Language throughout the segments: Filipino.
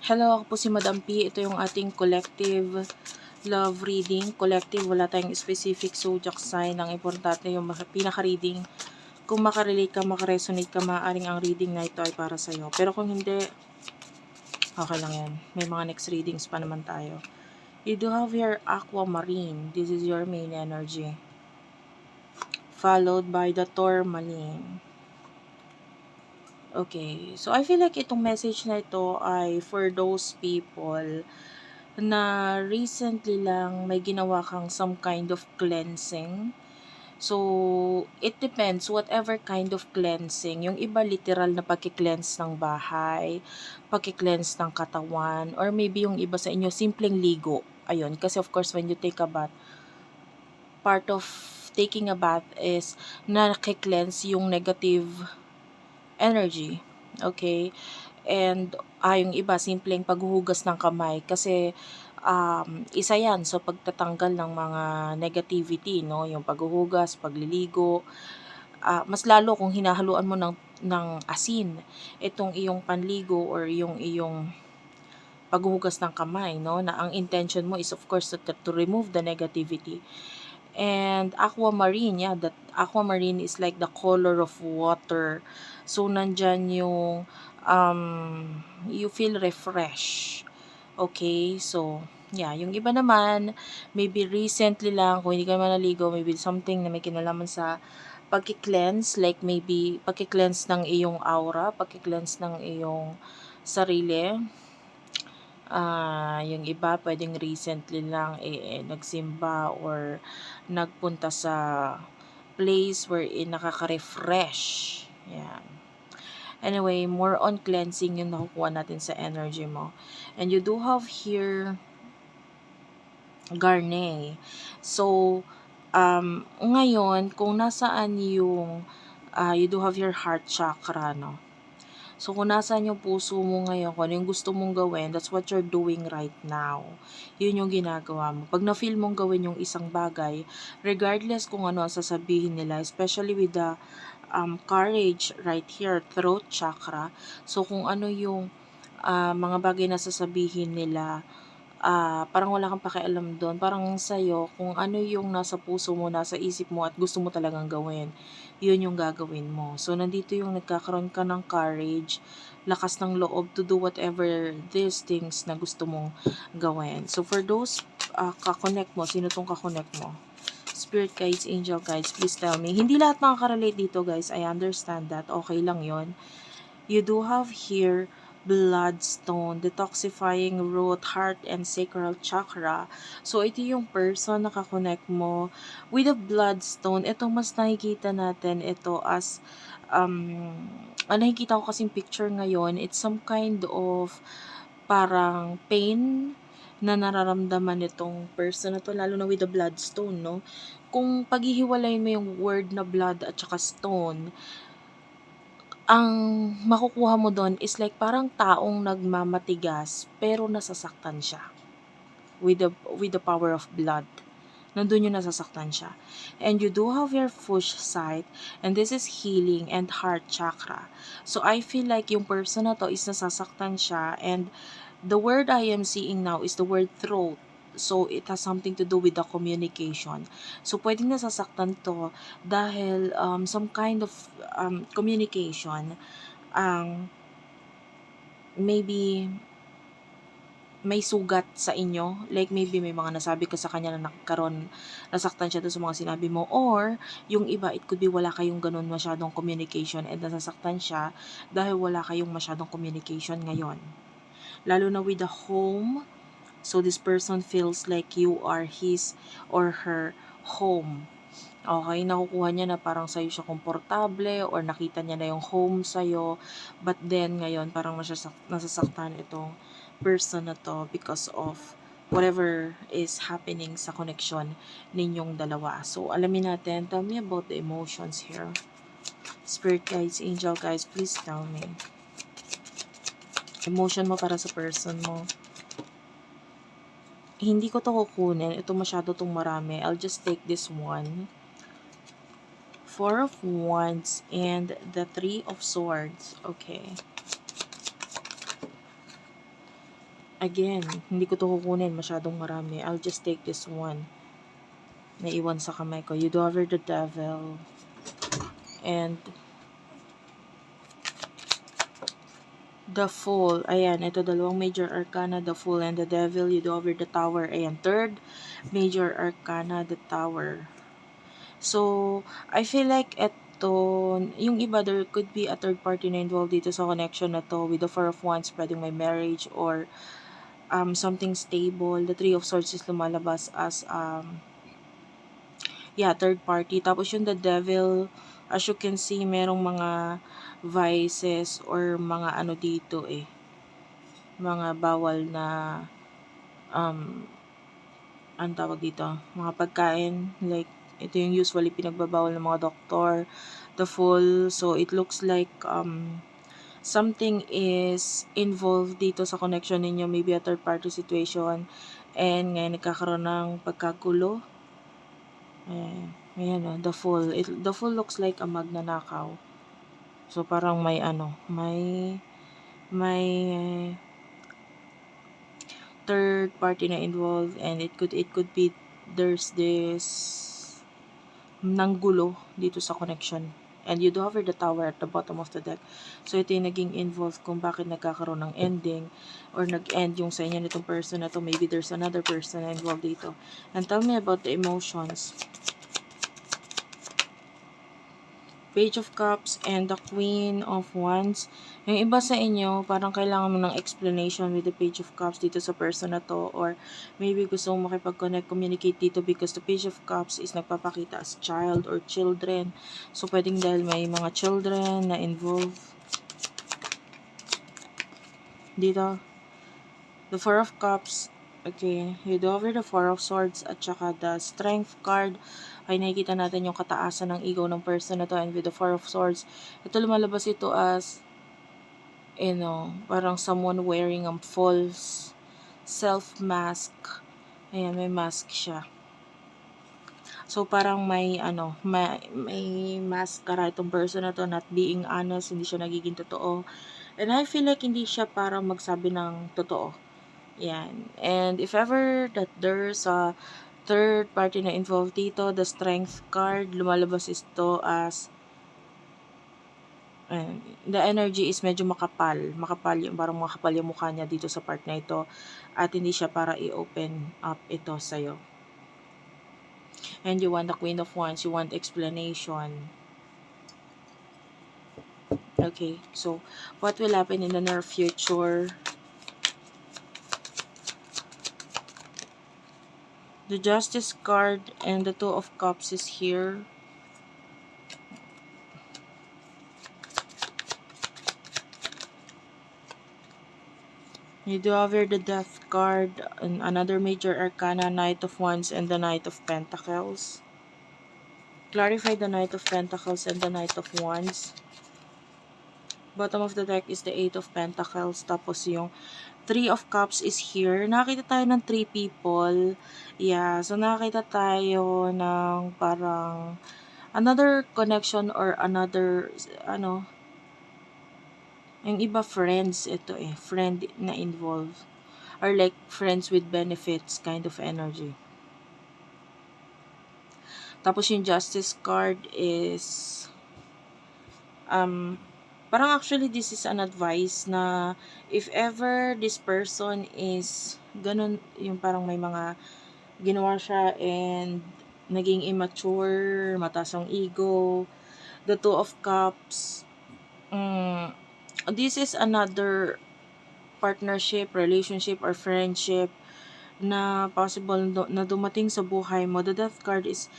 Hello, ako po si Madam P. Ito yung ating collective love reading. Collective, wala tayong specific zodiac sign. Ang importante yung pinaka-reading. Kung makarelate ka, makaresonate ka, maaaring ang reading na ito ay para sa'yo. Pero kung hindi, okay lang yan. May mga next readings pa naman tayo. You do have your aquamarine. This is your main energy. Followed by the tourmaline. Okay, so I feel like itong message na ito ay for those people na recently lang may ginawa kang some kind of cleansing. So, it depends, whatever kind of cleansing. Yung iba literal na pagki-cleanse ng bahay, pagki-cleanse ng katawan, or maybe yung iba sa inyo, simpleng ligo. Ayun, kasi of course, when you take a bath, part of taking a bath is na-cleanse yung negative energy. Okay? And yung iba, simpleng paghuhugas ng kamay. Kasi, isa yan sa pagtatanggal ng mga negativity, no? Yung paghuhugas, pagliligo. Mas lalo kung hinahaluan mo ng asin itong iyong panligo or yung iyong paghuhugas ng kamay, no? Na ang intention mo is of course to remove the negativity. And aquamarine, yeah, that aquamarine is like the color of water. So, nandyan yung, you feel refresh. Okay, so, yeah, yung iba naman, maybe recently lang, kung hindi ka naman naligo, maybe something na may kinalaman sa pagki-cleanse, like maybe pagki-cleanse ng iyong aura, pagki-cleanse ng iyong sarili. Yung iba pwedeng recently lang nagsimba or nagpunta sa place wherein nakaka-refresh. Yan. Anyway, more on cleansing yung nakukuha natin sa energy mo. And you do have here Garnet. So, ngayon, kung nasaan yung you do have your heart chakra, no? So, kung nasaan yung puso mo ngayon, kung ano yung gusto mong gawin, that's what you're doing right now. Yun yung ginagawa mo. Pag na-feel mong gawin yung isang bagay, regardless kung ano ang sasabihin nila, especially with the courage right here, throat chakra. So, kung ano yung mga bagay na sasabihin nila, parang wala kang pakialam doon. Parang sa'yo, kung ano yung nasa puso mo, nasa isip mo at gusto mo talagang gawin, yun yung gagawin mo. So, nandito yung nagkakaroon ka ng courage, lakas ng loob to do whatever these things na gusto mong gawin. So, for those kakonect mo, sino tong kakonect mo? Spirit guides, angel guides, please tell me. Hindi lahat makaka-relate dito, guys. I understand that. Okay lang yon. You do have here bloodstone, detoxifying root, heart, and sacral chakra. So, ito yung person na kakonect mo with a bloodstone. Ito mas nakikita natin ito as nakikita ko kasing picture ngayon, it's some kind of parang pain na nararamdaman nitong person na to, lalo na with the bloodstone, no? Kung paghihiwalay mo yung word na blood at saka stone, ang makukuha mo doon is like parang taong nagmamatigas pero nasasaktan siya with the power of blood. Nandun yung nasasaktan siya. And you do have your fush sight, and this is healing and heart chakra. So I feel like yung person na to is nasasaktan siya, and the word I am seeing now is the word throat. So, it has something to do with the communication. So, pwedeng nasasaktan to dahil some kind of communication ang maybe may sugat sa inyo. Like maybe may mga nasabi ka sa kanya na nasaktan siya doon sa mga sinabi mo. Or, yung iba, it could be wala kayong ganun masyadong communication and nasasaktan siya dahil wala kayong masyadong communication ngayon. Lalo na with the home. So, this person feels like you are his or her home. Okay, nakukuha niya na parang sa'yo siya komportable or nakita niya na yung home sa'yo. But then, ngayon, parang nasasaktan itong person na to because of whatever is happening sa connection ninyong dalawa. So, alamin natin. Tell me about the emotions here. Spirit guides, angel guides, please tell me. Emotion mo para sa person mo. Hindi ko to kukunin. Ito masyado tong marami. I'll just take this one. Four of Wands and the Three of Swords. Okay. Again, hindi ko to kukunin, masyadong marami. I'll just take this one. Naiwan sa kamay ko. You do over the devil. And the Fool. Ayan, ito dalawang major arcana, the Fool and the Devil. You do over the Tower. Ayan, third major arcana, the Tower. So, I feel like yung iba, there could be a third party na involved dito sa connection na to with the Four of Wands, pwedeng may marriage or something stable. The Three of Swords is lumalabas as third party. Tapos yung the Devil, as you can see, merong mga vices or mga ano dito mga bawal na ang tawag dito, mga pagkain, like ito yung usually pinagbabawal ng mga doktor, the Fool. So it looks like something is involved dito sa connection ninyo, maybe a third party situation, and ngayon nagkakaroon ng pagkagulo. Ayan, the Fool. The Fool looks like a magnanakaw. So parang may third party na involved, and it could be there's this nanggulo dito sa connection. And you do have the Tower at the bottom of the deck. So ito yung naging involved kung bakit nagkakaroon ng ending or nag-end yung sa inyo nitong person na to. Maybe there's another person na involved dito. And tell me about the emotions. Page of Cups and the Queen of Wands. Yung iba sa inyo, parang kailangan mo ng explanation with the Page of Cups dito sa person na to, or maybe gusto mo makipag-connect, communicate dito because the Page of Cups is nagpapakita as child or children. So, pwedeng dahil may mga children na involved dito. The Four of Cups, okay, you do over the Four of Swords at saka the Strength card. Ay nakikita natin yung kataasan ng ego ng person na to, and with the Four of Swords, ito lumalabas ito as parang someone wearing a false self-mask. Ayan, may mask siya. So, parang may maskara itong person na to, not being honest, hindi siya nagiging totoo. And I feel like hindi siya parang magsabi ng totoo. Yan. And if ever that there's a third party na involved dito, the Strength card, lumalabas ito as the energy is medyo makapal yung parang makapal yung mukha niya dito sa part na ito, at hindi siya para i-open up ito sa'yo. And you want the Queen of Wands, you want explanation. Okay, so what will happen in the near future? The Justice card and the Two of Cups is here. You do have here the Death card, and another major arcana, Knight of Wands and the Knight of Pentacles. Clarify the Knight of Pentacles and the Knight of Wands. Bottom of the deck is the Eight of Pentacles. Tapos yung Three of Cups is here. Nakita tayo ng 3 people. Yeah, so nakita tayo ng parang another connection or another, yung iba friends ito friend na involved. Or like friends with benefits kind of energy. Tapos yung Justice card is parang actually this is an advice na if ever this person is ganun, yung parang may mga ginawa siya and naging immature, mataas ang ego, the Two of Cups, this is another partnership, relationship, or friendship na possible na dumating sa buhay mo. The Death card is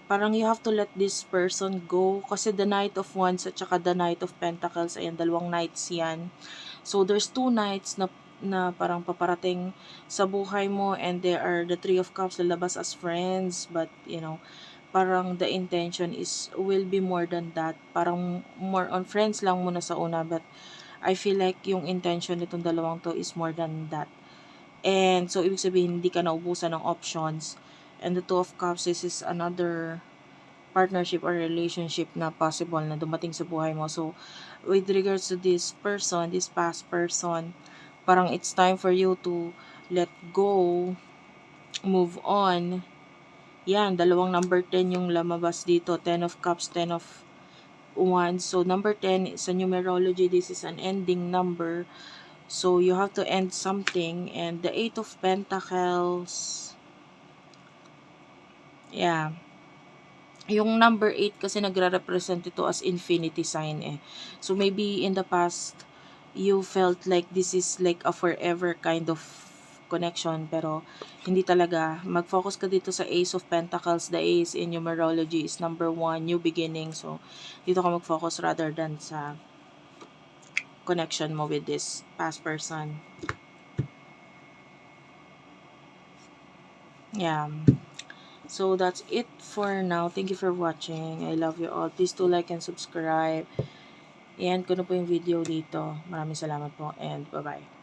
parang you have to let this person go kasi the Knight of Wands at saka the Knight of Pentacles, ayan, dalawang knights yan. So there's 2 knights na parang paparating sa buhay mo, and there are the Three of Cups lalabas as friends, but parang the intention will be more than that. Parang more on friends lang muna sa una, but I feel like yung intention nitong dalawang to is more than that. And so ibig sabihin hindi ka naubusan ng options. And the Two of Cups, this is another partnership or relationship na possible na dumating sa buhay mo. So, with regards to this person, this past person, parang it's time for you to let go, move on. Yan, dalawang number 10 yung lumabas dito. 10 of Cups, 10 of Wands. So, number 10, sa numerology, this is an ending number. So, you have to end something. And the 8 of Pentacles, yeah. Yung number 8 kasi nagre-represent ito as infinity sign eh. So, maybe in the past, you felt like this is like a forever kind of connection, pero hindi talaga. Mag-focus ka dito sa Ace of Pentacles. The Ace in numerology is number 1, new beginning. So, dito ka mag-focus rather than sa connection mo with this past person. Yeah. So, that's it for now. Thank you for watching. I love you all. Please do like and subscribe. I-end ko na po yung video dito. Maraming salamat po and bye-bye.